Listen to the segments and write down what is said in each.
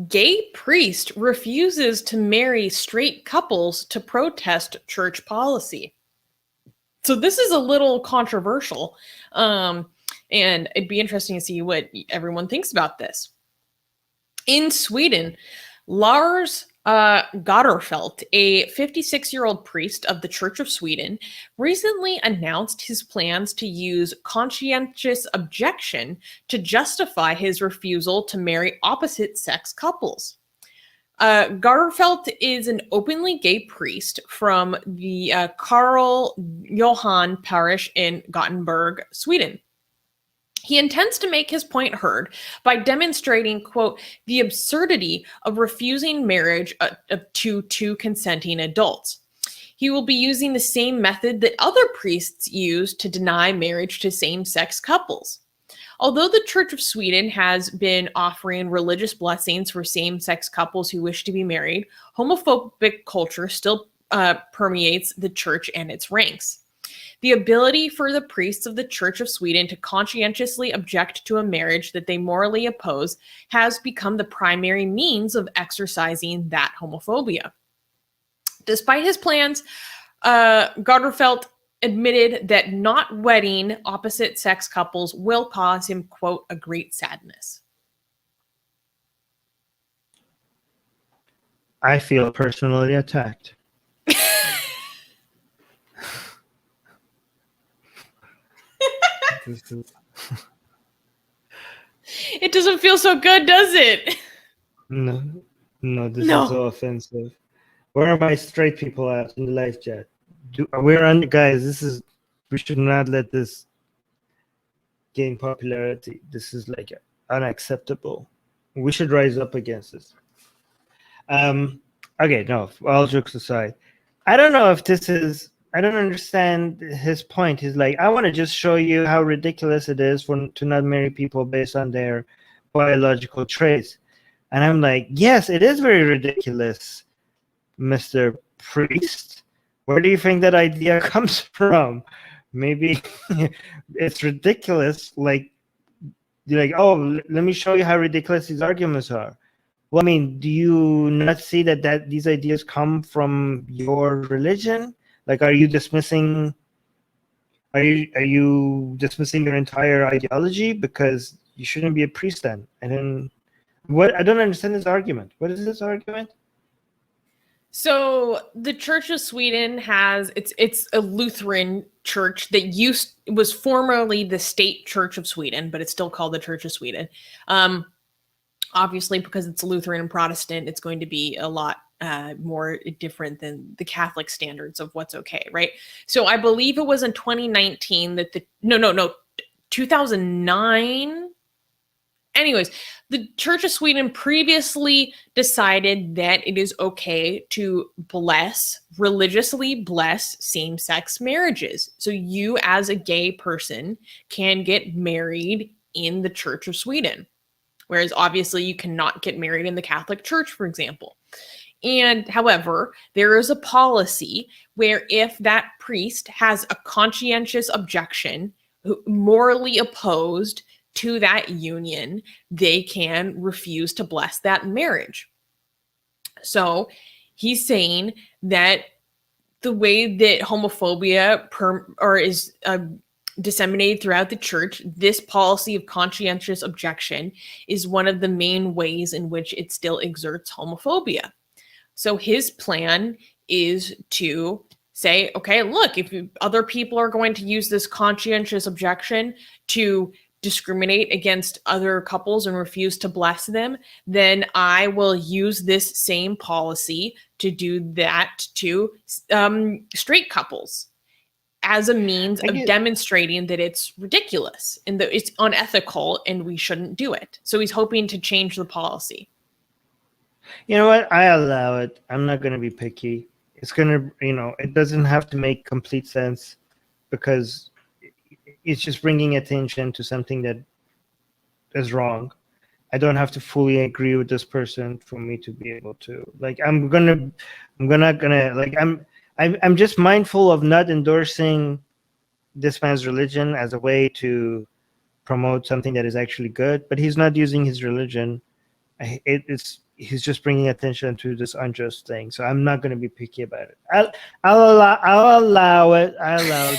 Gay priest refuses to marry straight couples to protest church policy. So this is a little controversial, and it'd be interesting to see what everyone thinks about this. In Sweden, Lars Gardfeldt, a 56-year-old priest of the Church of Sweden, recently announced his plans to use conscientious objection to justify his refusal to marry opposite-sex couples. Gardfeldt is an openly gay priest from the Karl Johan Parish in Gothenburg, Sweden. He intends to make his point heard by demonstrating, quote, the absurdity of refusing marriage to two consenting adults. He will be using the same method that other priests use to deny marriage to same-sex couples. Although the Church of Sweden has been offering religious blessings for same-sex couples who wish to be married, homophobic culture still permeates the church and its ranks. The ability for the priests of the Church of Sweden to conscientiously object to a marriage that they morally oppose has become the primary means of exercising that homophobia. Despite his plans, Gardfeldt admitted that not wedding opposite-sex couples will cause him, quote, a great sadness. I feel personally attacked. It doesn't feel so good, does it? No, this is so offensive. Where are my straight people at in the life chat? Guys, we should not let this gain popularity. This is like unacceptable. We should rise up against this. Okay, no, all jokes aside, I don't know if this is, I don't understand his point. He's like, I want to just show you how ridiculous it is to not marry people based on their biological traits. And I'm like, yes, it is very ridiculous, Mr. Priest. Where do you think that idea comes from? Maybe it's ridiculous. Like, you're like, oh, let me show you how ridiculous these arguments are. Well, I mean, do you not see that these ideas come from your religion? Like, are you dismissing your entire ideology because you shouldn't be a priest then? And then what? I don't understand this argument. What is this argument? So the Church of Sweden has it's a Lutheran church that was formerly the State Church of Sweden, but it's still called the Church of Sweden. Obviously, because it's Lutheran and Protestant, it's going to be a lot more different than the Catholic standards of what's okay, right? So I believe it was in 2019 that 2009. Anyways, the Church of Sweden previously decided that it is okay to religiously bless same-sex marriages. So you as a gay person can get married in the Church of Sweden. Whereas obviously you cannot get married in the Catholic Church, for example. And however, there is a policy where if that priest has a conscientious objection, morally opposed to that union, they can refuse to bless that marriage. So he's saying that the way that homophobia is disseminated throughout the church, this policy of conscientious objection is one of the main ways in which it still exerts homophobia. So his plan is to say, okay, look, if other people are going to use this conscientious objection to discriminate against other couples and refuse to bless them, then I will use this same policy to do that to straight couples as a means of demonstrating that it's ridiculous and that it's unethical and we shouldn't do it. So he's hoping to change the policy. You know what? I allow it. I'm not going to be picky. It's going to, it doesn't have to make complete sense because it's just bringing attention to something that is wrong. I don't have to fully agree with this person for me to be able to, like, I'm just mindful of not endorsing this man's religion as a way to promote something that is actually good, but he's not using his religion. he's just bringing attention to this unjust thing. So I'm not going to be picky about it. I'll allow it.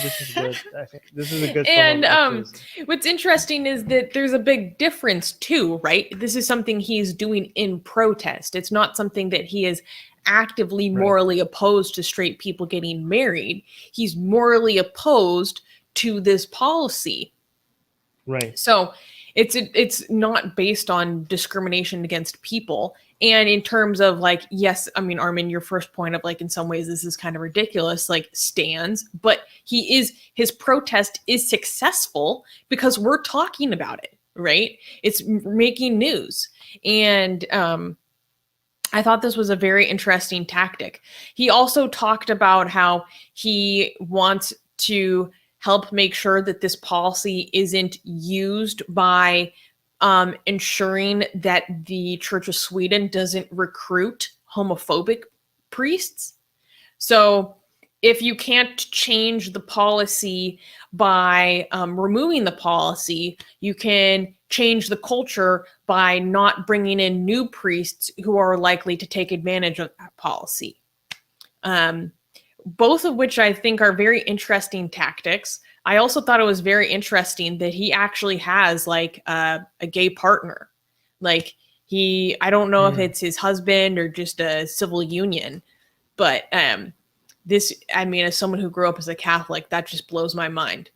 This is good. I think this is a good form And of activism. what's interesting is that there's a big difference too, right? This is something he's doing in protest. It's not something that he is actively morally opposed to straight people getting married. He's morally opposed to this policy. Right. So it's not based on discrimination against people. And in terms of like, yes, I mean, Armin, your first point of like, in some ways, this is kind of ridiculous, like stands, but his protest is successful because we're talking about it, right? It's making news. And I thought this was a very interesting tactic. He also talked about how he wants to help make sure that this policy isn't used by ensuring that the Church of Sweden doesn't recruit homophobic priests. So if you can't change the policy by removing the policy, you can change the culture by not bringing in new priests who are likely to take advantage of that policy. Both of which I think are very interesting tactics. I also thought it was very interesting that he actually has like a gay partner. Like I don't know if it's his husband or just a civil union, but this, I mean, as someone who grew up as a Catholic, that just blows my mind.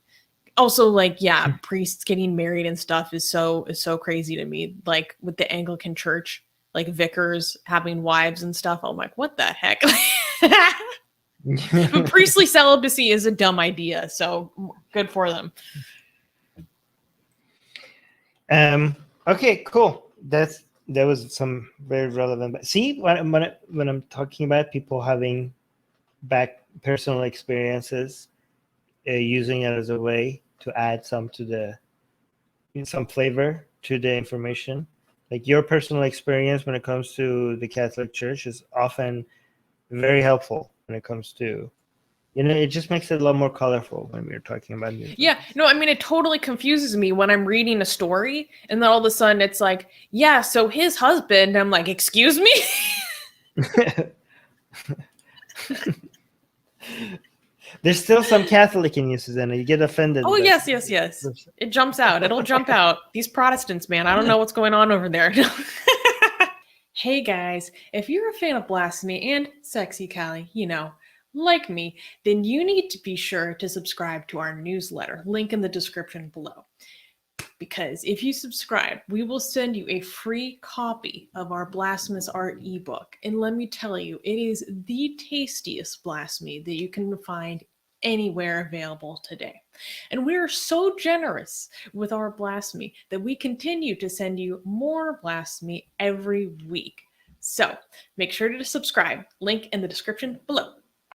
Also, like, yeah, priests getting married and stuff is so crazy to me. Like with the Anglican Church, like vicars having wives and stuff. I'm like, what the heck? But priestly celibacy is a dumb idea, so good for them. Okay, cool. That was some very relevant. See, when I'm talking about people having back personal experiences, using it as a way to add some flavor to the information. Like your personal experience when it comes to the Catholic Church is often very helpful when it comes to, it just makes it a lot more colorful when we're talking about news. Yeah, no, I mean, it totally confuses me when I'm reading a story and then all of a sudden it's like, yeah, so his husband, I'm like, excuse me? There's still some Catholic in uses and you get offended. Oh, yes. It jumps out. It'll jump out. These Protestants, man, I don't know what's going on over there. Hey, guys, if you're a fan of Blasphemy and Sexy Callie, like me, then you need to be sure to subscribe to our newsletter, link in the description below. Because if you subscribe, we will send you a free copy of our Blasphemous Art ebook. And let me tell you, it is the tastiest blasphemy that you can find anywhere available today. And we are so generous with our blasphemy that we continue to send you more blasphemy every week. So make sure to subscribe, link in the description below.